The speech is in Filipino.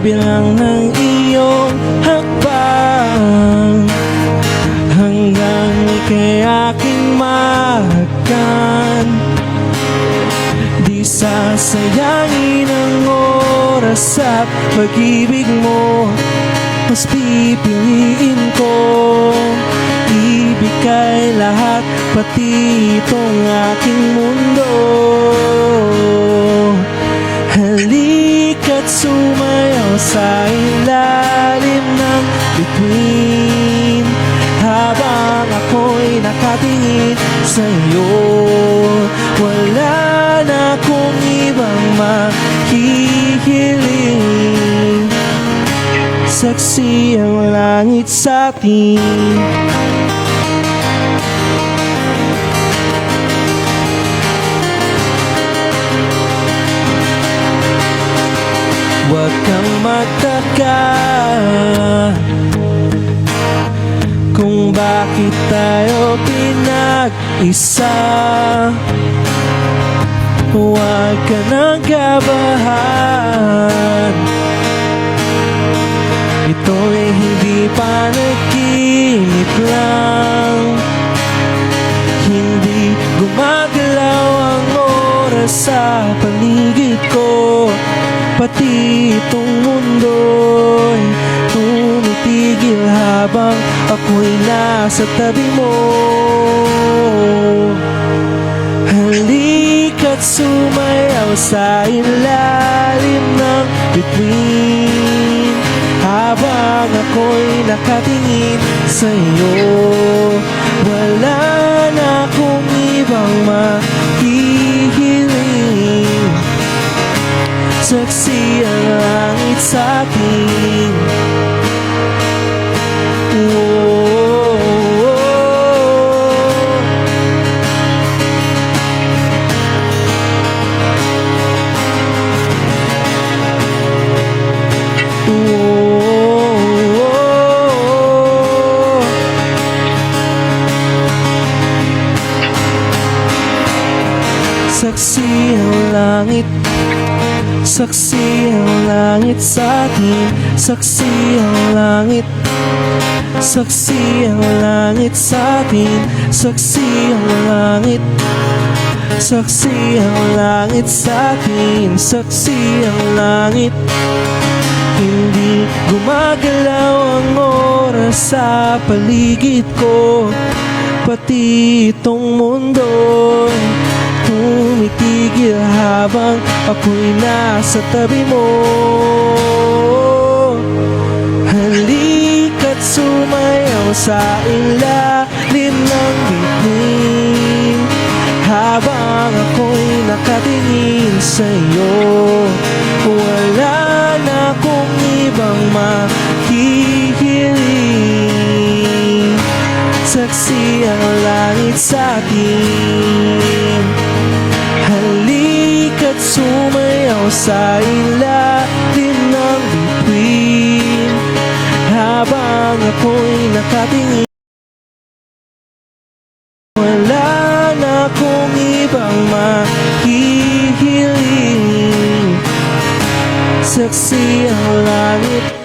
bilang ng iyong hakbang, hanggang ika'y aking mahagkan. Di sasayangin ang oras at pag-ibig mo, mas pipiliin ko ibigay lahat, pati itong aking mundo. Halika't sumayaw sa ilalim ng bituin, habang ako'y nakatingin sa'yo. Wala na akong ibang mahihiling, saksi ang langit sa'tin. Huwag kang magtaka kung bakit tayo pinag-isa. Huwag ka nang kabahan, ito'y hindi panaginip lang. Hindi gumagalaw ang oras sa paligid ko, pati itong mundo'y tumitigil habang ako'y nasa tabi mo. Halika't sumayaw sa ilalim ng bituin, habang ako'y nakatingin sa'yo. Wala na akong ibang mahihiling, saksi ang langit sa'kin. Saksi ang langit, saksi ang langit sa'tin. Saksi ang langit, saksi ang langit sa'tin. Saksi ang langit, saksi ang langit sa'tin. Saksi ang langit, hindi gumagalaw ang oras sa paligid ko, pati itong mundo'y tumitigil habang ako'y nasa tabi mo. Halika't sumayaw sa ilalim ng bituin, habang ako'y nakatingin sa'yo. Wala na akong ibang mahihiling, saksi ang langit sa'tin. Halika't sumayaw sa ilalim ng bituin, habang ako'y nakatingin. Wala na akong ibang mahihiling, saksi ang langit.